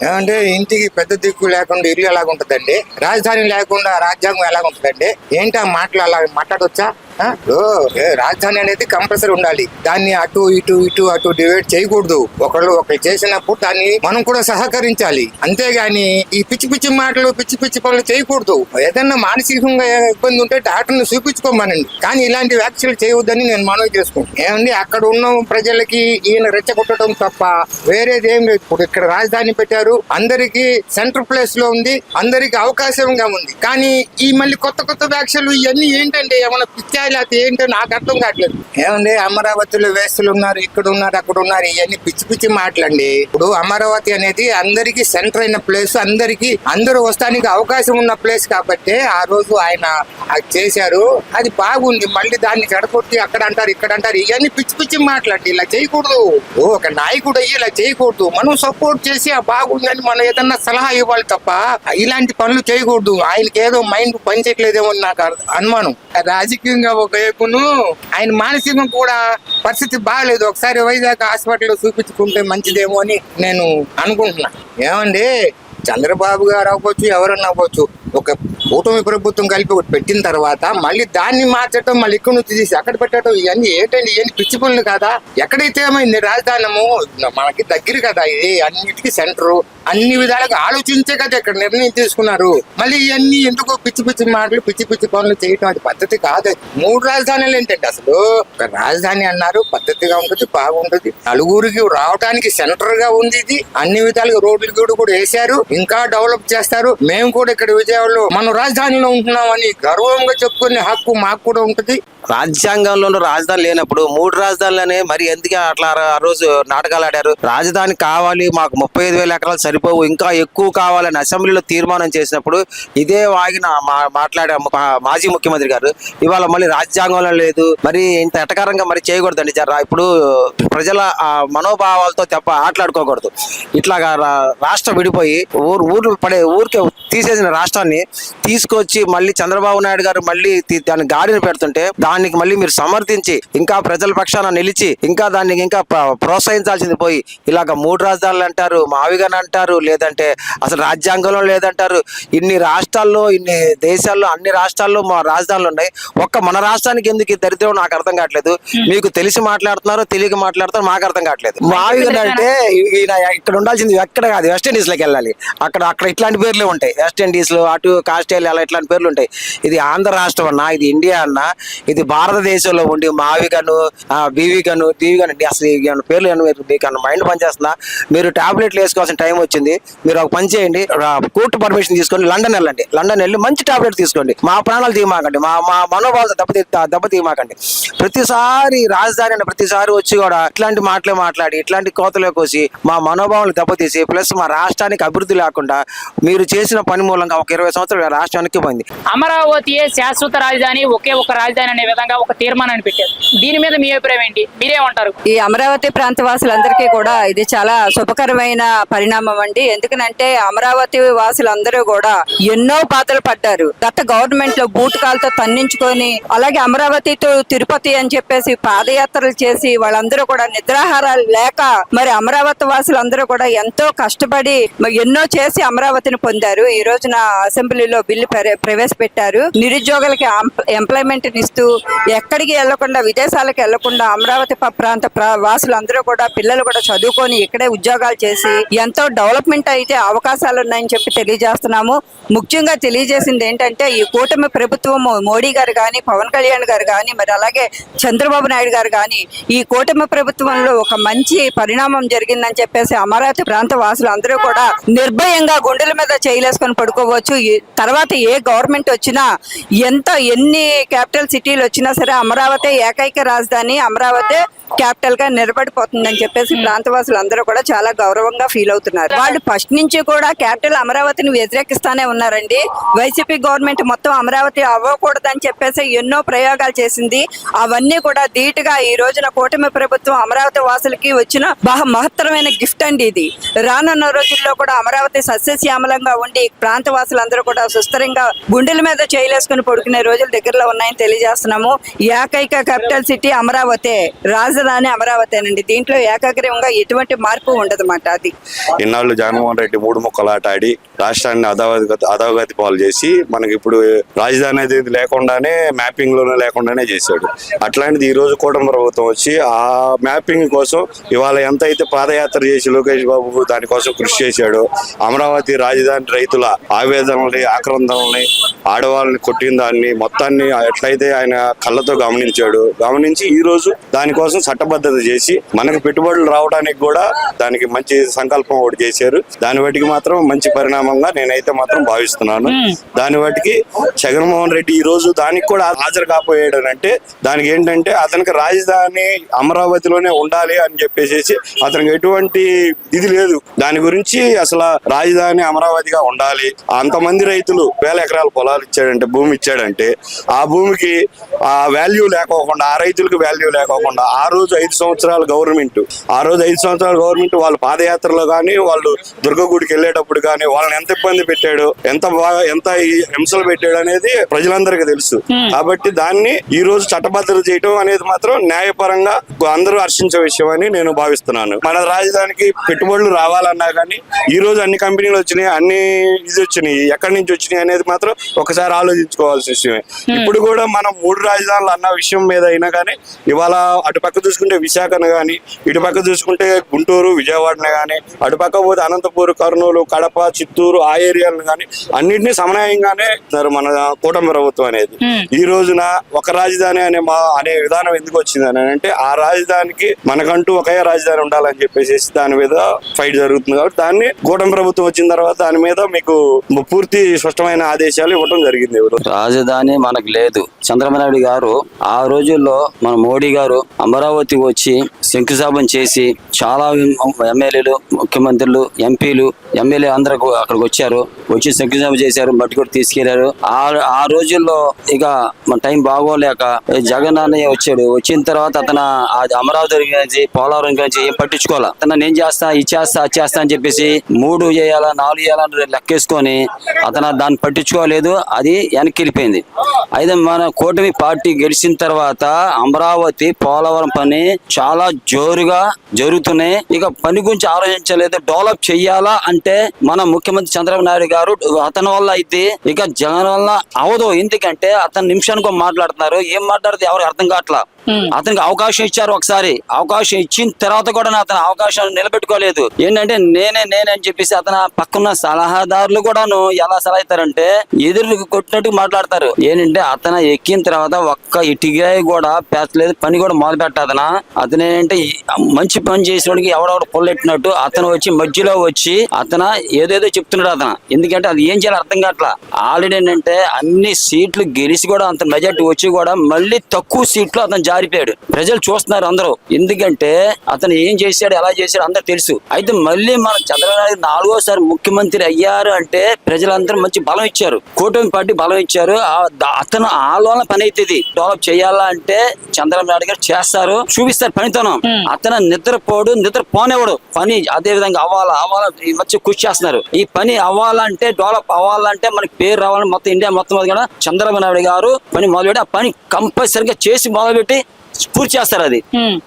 ఏమంటే ఇంటికి పెద్ద దిక్కు లేకుండా ఇల్లు ఎలాగుంటదండి, రాజధాని లేకుండా రాజ్యాంగం ఎలాగుంటదండి? ఏంటి ఆ మాటలు అలా మాట్లాడొచ్చా? రాజధాని అనేది కంపల్సరీ ఉండాలి. దాన్ని అటు ఇటు అటు డివైడ్ చేయకూడదు. ఒకళ్ళు చేసినప్పుడు దాన్ని మనం కూడా సహకరించాలి. అంతేగాని ఈ పిచ్చి మాటలు పిచ్చి పనులు చేయకూడదు. ఏదన్నా మానసికంగా ఇబ్బంది ఉంటే డాక్టర్ని చూపించుకోమనండి, కానీ ఇలాంటి వ్యాఖ్యలు చేయవద్దని నేను మనవి చేసుకుంటాను. ఏమండి, అక్కడ ఉన్న ప్రజలకి ఈయన రెచ్చగొట్టడం తప్ప వేరేది ఏం లేదు. ఇప్పుడు ఇక్కడ రాజధాని పెట్టారు, అందరికి సెంటర్ ప్లేస్ లో ఉంది, అందరికి అవకాశంగా ఉంది. కానీ ఈ మళ్ళీ కొత్త వ్యాఖ్యలు ఇవన్నీ ఏంటంటే ఏమన్నా పిచ్చా లేకపోతే ఏంటో నాకు అర్థం కావట్లేదు. ఏమండి, అమరావతిలో వేస్తులు ఉన్నారు, ఇక్కడ ఉన్నారు, అక్కడ ఉన్నారు, ఇవన్నీ పిచ్చి మాటలండి. ఇప్పుడు అమరావతి అనేది అందరికి సెంటర్ అయిన ప్లేస్, అందరూ వస్తానికి అవకాశం ఉన్న ప్లేస్ కాబట్టి ఆ రోజు ఆయన అది చేశారు. అది బాగుంది. మళ్ళీ దాన్ని చెడగొట్టి అక్కడ అంటారు, ఇక్కడ అంటారు, ఇవన్నీ పిచ్చి మాటలండి. ఇలా చేయకూడదు. ఒక నాయకుడు అయ్యి ఇలా చేయకూడదు. మనం సపోర్ట్ చేసి ఆ బాగుందని మనం ఏదన్నా సలహా ఇవ్వాలి తప్ప ఇలాంటి పనులు చేయకూడదు. ఆయనకి ఏదో మైండ్ పనిచేయట్లేదేమో నాకు అనుమానం. రాజకీయంగా ఒక వైపును ఆయన మానసికంగా కూడా పరిస్థితి బాగలేదు. ఒకసారి వైజాగ్ హాస్పిటల్లో చూపించుకుంటే మంచిదేమో అని నేను అనుకుంటున్నా. ఏమండి, చంద్రబాబు గారు అవ్వచ్చు, ఎవరన్నా అవ్వచ్చు, ఒక కూటమి ప్రభుత్వం కలిపి ఒకటి పెట్టిన తర్వాత మళ్ళీ దాన్ని మార్చడం, మళ్ళీ ఇక్కడ నుంచి తీసి అక్కడ పెట్టడం, ఇవన్నీ ఏంటండి? ఇవన్నీ పిచ్చి పనులు కదా? ఎక్కడైతే ఏమైంది, రాజధానము మనకి దగ్గర కదా, ఇది అన్నిటికీ సెంటరు, అన్ని విధాలుగా ఆలోచించే కదా ఇక్కడ నిర్ణయం తీసుకున్నారు. మళ్ళీ ఇవన్నీ ఎందుకు పిచ్చి మాటలు పిచ్చి పనులు చేయటం అది పద్ధతి కాదు. 3 రాజధానులు ఏంటంటే అసలు ఒక రాజధాని అన్నారు, పద్ధతిగా ఉంటుంది, బాగుంటుంది, నలుగురికి రావడానికి సెంటర్ గా ఉంది. ఇది అన్ని విధాలుగా రోడ్లు కూడా వేశారు, ఇంకా డెవలప్ చేస్తారు. మేము కూడా ఇక్కడ విజయవాడలో మనం రాజధానిలో ఉంటున్నామని గర్వంగా చెప్పుకునే హక్కు మాకు కూడా ఉంటుంది. రాజ్యాంగంలో రాజధాని లేనప్పుడు 3 రాజధానులనే మరి ఎందుకు అట్లా ఆ రోజు నాటకాలు ఆడారు? రాజధాని కావాలి, మాకు 35,000 ఎకరాలు సరిపోవు, ఇంకా ఎక్కువ కావాలని అసెంబ్లీలో తీర్మానం చేసినప్పుడు ఇదే వాగిన మాట్లాడే మాజీ ముఖ్యమంత్రి గారు ఇవాళ మళ్ళీ రాజ్యాంగంలో లేదు, మరి ఇంత ఎటకారంగా మరి చేయకూడదండి. ఇప్పుడు ప్రజల మనోభావాలతో తప్ప ఆటలాడుకోకూడదు. ఇట్లాగా రాష్ట్రం విడిపోయి ఊరికే తీసేసిన రాష్ట్రాన్ని తీసుకొచ్చి మళ్ళీ చంద్రబాబు నాయుడు గారు మళ్ళీ దాన్ని గాడిని పెడుతుంటే దానికి మళ్ళీ మీరు సమర్థించి ఇంకా ప్రజల పక్షాన నిలిచి ఇంకా దాన్ని ఇంకా ప్రోత్సహించాల్సింది పోయి ఇలాగ 3 రాజధానులు అంటారు, మావిగాని అంటారు, లేదంటే అసలు రాజ్యాంగంలో లేదంటారు. ఇన్ని రాష్ట్రాల్లో, ఇన్ని దేశాల్లో, అన్ని రాష్ట్రాల్లో మా రాజధానులు ఉన్నాయి. ఒక్క మన రాష్ట్రానికి ఎందుకు ఈ దరిద్రం నాకు అర్థం కావట్లేదు. మీకు తెలిసి మాట్లాడుతున్నారో తెలియక మాట్లాడుతారో మాకు అర్థం కావట్లేదు. మావిగాని అంటే ఈయన ఇక్కడ ఉండాల్సింది ఎక్కడ కాదు, వెస్ట్ ఇండీస్ లోకి వెళ్ళాలి. అక్కడ ఇట్లాంటి పేర్లే ఉంటాయి. వెస్ట్ ఇండీస్ లో, అటు ఆస్ట్రేలియా అలా ఇట్లాంటి పేర్లు ఉంటాయి. ఇది ఆంధ్ర రాష్ట్రం అన్నా, ఇది ఇండియా అన్నా, ఇది భారతదేశంలో ఉండి మావిగను, బీవిగను, దీవిగను అసలు పేర్లు మీకు మైండ్ పనిచేస్తుందా? మీరు టాబ్లెట్లు వేసుకోవాల్సిన టైం వచ్చింది. మీరు ఒక పని చేయండి, కోర్టు పర్మిషన్ తీసుకొని లండన్ వెళ్ళండి. లండన్ వెళ్ళి మంచి టాబ్లెట్ తీసుకోండి. మా ప్రాణాలు తీయమాకండి, మా మనోభావాలు దెబ్బతీయమాకండి. ప్రతిసారి రాజధాని అనే ప్రతిసారి వచ్చి కూడా ఇట్లాంటి మాటలే మాట్లాడి ఇట్లాంటి కోతలే కోసి మా మనోభావాలు దెబ్బతీసి ప్లస్ మా రాష్ట్రానికి అభివృద్ధి లేకుండా మీరు చేసిన పని మూలంగా ఒక 20 సంవత్సరాలు రాష్ట్రానికి పోయింది. అమరావతి శాశ్వత రాజధాని, ఒకే ఒక రాజధాని అనే విధంగా ఒక తీర్మానాన్ని పెట్టారు. దీని మీద మీ అభిప్రాయం ఏంటి? మీరేమంటారు? ఈ అమరావతి ప్రాంత వాసులందరికీ కూడా ఇది చాలా శుభకరమైన పరిణామం అండి. ఎందుకనంటే అమరావతి వాసులందరూ కూడా ఎన్నో పాతలు పడ్డారు. గత గవర్నమెంట్ లో బూటకాలతో తన్నించుకొని, అలాగే అమరావతి టు తిరుపతి అని చెప్పేసి పాదయాత్రలు చేసి వాళ్ళందరూ కూడా నిద్రాహారాలు లేక మరి అమరావతి వాసులందరూ కూడా ఎంతో కష్టపడి ఎన్నో చేసి అమరావతిని పొందారు. ఈ రోజున అసెంబ్లీలో బిల్లు ప్రవేశపెట్టారు. నిరుద్యోగులకి ఎంప్లాయ్మెంట్ ఇస్తూ ఎక్కడికి వెళ్లకుండా, విదేశాలకు వెళ్లకుండా అమరావతి ప్రాంత వాసులందరూ కూడా, పిల్లలు కూడా చదువుకొని ఇక్కడే ఉద్యోగాలు చేసి ఎంతో డెవలప్మెంట్ అయితే అవకాశాలు ఉన్నాయని చెప్పి తెలియజేస్తున్నాము. ముఖ్యంగా తెలియజేసింది ఏంటంటే ఈ కూటమి ప్రభుత్వం మోడీ గారు కానీ, పవన్ కళ్యాణ్ గారు కానీ, మరి అలాగే చంద్రబాబు నాయుడు గారు కానీ ఈ కూటమి ప్రభుత్వంలో ఒక మంచి పరిణామం జరిగిందని చెప్పేసి అమరావతి ప్రాంత వాసులు అందరూ కూడా నిర్భయంగా గుండెల మీద చేయలేసుకొని పడుకోవచ్చు. తర్వాత ఏ గవర్నమెంట్ వచ్చినా, ఎన్ని క్యాపిటల్ సిటీలు వచ్చినా సరే అమరావతి ఏకైక రాజధాని, అమరావతి క్యాపిటల్ గా నిలబడిపోతుందని చెప్పేసి ప్రాంతవాసులు అందరూ కూడా చాలా గౌరవంగా ఫీల్ అవుతున్నారు. వాళ్ళు ఫస్ట్ నుంచి కూడా క్యాపిటల్ అమరావతిని వ్యతిరేకిస్తానే ఉన్నారండి. వైసీపీ గవర్నమెంట్ మొత్తం అమరావతి అవ్వకూడదని చెప్పేసి ఎన్నో ప్రయోగాలు చేసింది. అవన్నీ కూడా ధీటుగా ఈ రోజున కూటమి ప్రభుత్వం అమరావతి వాసులకి వచ్చిన మహత్తరమైన గిఫ్ట్ అండి ఇది. రానున్న రోజుల్లో కూడా అమరావతి సస్యశ్యామలంగా ఉండి ప్రాంత వాసులందరూ కూడా విస్తరంగా గుండెల మీద చేయలేసుకుని పడుకునే రోజులు దగ్గరలో ఉన్నాయని తెలియజేస్తున్నాము. ఏకైక క్యాపిటల్ సిటీ అమరావతి, రాజధాని అమరావతేనండి. దీంట్లో ఏకాగ్రీవంగా ఎటువంటి మార్పు ఉండదన్నమాట. అది ఇన్నాళ్ళు జగన్మోహన్ రెడ్డి మూడు ముక్కలాట ఆడి రాష్ట్రాన్ని అధోగతి పాలు చేసి మనకి ఇప్పుడు రాజధాని అనేది లేకుండానే మ్యాపింగ్ లోనే లేకుండానే చేశాడు. అట్లాంటిది ఈ రోజు కూటమి ప్రభుత్వం వచ్చి ఆ మ్యాపింగ్ కోసం ఇవాళ ఎంత అయితే పాదయాత్ర చేసి లోకేష్ బాబు దానికోసం కృషి చేశాడో, అమరావతి రాజధాని రైతుల ఆవేదనల్ని, ఆక్రందనల్ని, ఆడవాళ్ళని కొట్టిన దాన్ని మొత్తాన్ని ఎట్లయితే ఆయన కళ్ళతో గమనించి ఈ రోజు దానికోసం చట్టబద్ధత చేసి మనకు పెట్టుబడులు రావడానికి కూడా దానికి మంచి సంకల్పం ఒకటి చేశారు. దాని వాటికి మాత్రం మంచి పరిణామంగా నేనైతే మాత్రం భావిస్తున్నాను. దాని వాటికి జగన్మోహన్ రెడ్డి ఈ రోజు దానికి కూడా హాజరు కాపోయాడు అంటే దానికి ఏంటంటే అతనికి రాజధాని అమరావతిలోనే ఉండాలి అని చెప్పేసి అతనికి ఎటువంటి ఇది లేదు. దాని గురించి అసలు రాజధాని అమరావతిగా ఉండాలి, అంతమంది రైతులు 1000 ఎకరాల పొలాలు ఇచ్చాడంటే, భూమి ఇచ్చాడంటే ఆ భూమికి ఆ వాల్యూ లేకోకుండా, ఆ రైతులకు వాల్యూ లేకోకుండా ఆ రోజు 5 సంవత్సరాల గవర్నమెంట్ వాళ్ళ పాదయాత్రలో కానీ వాళ్ళు దుర్గగుడికి వెళ్ళేటప్పుడు కానీ వాళ్ళని ఎంత ఇబ్బంది పెట్టాడు, ఎంత హింసలు పెట్టాడు అనేది ప్రజలందరికీ తెలుసు. కాబట్టి దాన్ని ఈ రోజు చట్టబద్ధత చేయడం అనేది మాత్రం న్యాయపరంగా అందరూ హర్షించే విషయం అని నేను భావిస్తున్నాను. మన రాజధానికి పెట్టుబడులు రావాలన్నా కానీ ఈ రోజు అన్ని కంపెనీలు వచ్చినాయి, అన్ని వచ్చినాయి, ఎక్కడి నుంచి వచ్చినాయి అనేది మాత్రం ఒకసారి ఆలోచించుకోవాల్సిన విషయమే. ఇప్పుడు కూడా మనం 3 రాజధానులు అన్న విషయం మీద అయినా కానీ ఇవాళ అటు పక్క చూసుకుంటే విశాఖను కానీ, ఇటు పక్క చూసుకుంటే గుంటూరు, విజయవాడనే కానీ, అటు పక్క పోతే అనంతపూర్, కర్నూలు, కడప, చిత్తూరు ఆ ఏరియాలను కానీ అన్నింటినీ సమన్వయంగానే మన కూటమి ప్రభుత్వం అనేది. ఈ రోజున ఒక రాజధాని అనే విధానం ఎందుకు వచ్చింది అని అంటే ఆ రాజధానికి మనకంటూ ఒకే రాజధాని ఉండాలని చెప్పేసి దాని మీద ఫైట్ జరుగుతుంది. కాబట్టి దాన్ని కూటమి ప్రభుత్వం వచ్చిన తర్వాత దాని మీద మీకు పూర్తి స్పష్టమైన ఆదేశాలు ఇవ్వడం జరిగింది. రాజధాని మనకు లేదు. చంద్రబాబు నాయుడు గారు ఆ రోజుల్లో మన మోడీ గారు అమరావతి వచ్చి శంకుస్థాపన చేసి చాలా ఎమ్మెల్యేలు, ముఖ్యమంత్రులు, ఎంపీలు, ఎమ్మెల్యే అందరూ అక్కడికి వచ్చి శంకుస్థాపన చేశారు, మట్టి కూడా తీసుకెళ్లారు. ఆ రోజుల్లో ఇక మన టైం బాగోలేక జగన్ అన్నయ్య వచ్చాడు. వచ్చిన తర్వాత అతను అమరావతి గురించి, పోలవరం గురించి ఏం పట్టించుకోవాలా, అతను నేను చేస్తా, ఇచ్చేస్తా, అది అని చెప్పేసి 3 చేయాలా 4 చేయాలని లెక్కేసుకొని అతను దాన్ని పట్టించుకోలేదు. అది వెనక్కి వెళ్ళిపోయింది. అయితే మన కూటమి పార్టీ గెలిచిన తర్వాత అమరావతి, పోలవరం పని చాలా జోరుగా జరుగుతున్నాయి. ఇక పని గురించి ఆలోచించలేదు. డెవలప్ చెయ్యాలా అంటే మన ముఖ్యమంత్రి చంద్రబాబు నాయుడు గారు అతని వల్ల అయితే ఇక జగన్ వల్ల అవదు. ఎందుకంటే అతను నిమిషానికి మాట్లాడుతున్నారు, ఏం మాట్లాడితే ఎవరికి అర్థం కావట్లా. అతనికి అవకాశం ఇచ్చారు. ఒకసారి అవకాశం ఇచ్చిన తర్వాత కూడా అతను అవకాశాన్ని నిలబెట్టుకోలేదు. ఏంటంటే నేనే అని చెప్పేసి అతను పక్కన సలహాదారులు కూడాను ఎలా సలహా ఇస్తారంటే ఎదురు కొట్టినట్టు మాట్లాడతారు. ఏంటంటే అతను ఎక్కిన తర్వాత ఒక్క ఇటుగా కూడా పేర్చలేదు, పని కూడా మొదలు పెట్టాదన. అతను ఏంటంటే మంచి పని చేసినోడికి ఎవడెవడ పొల్లెట్టినట్టు అతను వచ్చి మధ్యలో వచ్చి అతను ఏదేదో చెప్తున్నాడు అతను. ఎందుకంటే అది ఏం చేయాలి అర్థం కావట్లా. ఆల్రెడీ ఏంటంటే అన్ని సీట్లు గెలిచి కూడా అంత మెజార్టీ వచ్చి కూడా మళ్ళీ తక్కువ సీట్లు అతను జారిపోయాడు. ప్రజలు చూస్తున్నారు అందరూ. ఎందుకంటే అతను ఏం చేశాడు, ఎలా చేశాడు అందరూ తెలుసు. అయితే మళ్ళీ మన చంద్రబాబు నాయుడు 4వ ముఖ్యమంత్రి అయ్యారు అంటే ప్రజలందరూ మంచి బలం ఇచ్చారు, కూటమి పార్టీ బలం ఇచ్చారు. అతను ఆలోచన పని అవుతుంది. డెవలప్ చేయాలా అంటే చంద్రబాబు నాయుడు గారు చేస్తారు, చూపిస్తారు పనితనం. అతను నిద్రపోనేవాడు. పని అదే విధంగా అవ్వాలా ఈ మధ్య కృషి చేస్తున్నారు. ఈ పని అవ్వాలంటే, డెవలప్ అవ్వాలంటే మనకి పేరు రావాలని మొత్తం ఇండియా మొత్తం కూడా చంద్రబాబు నాయుడు గారు పని మొదలుపెట్టి ఆ పని కంపల్సరిగా చేసి మొదలుపెట్టి పూర్తి చేస్తారు. అది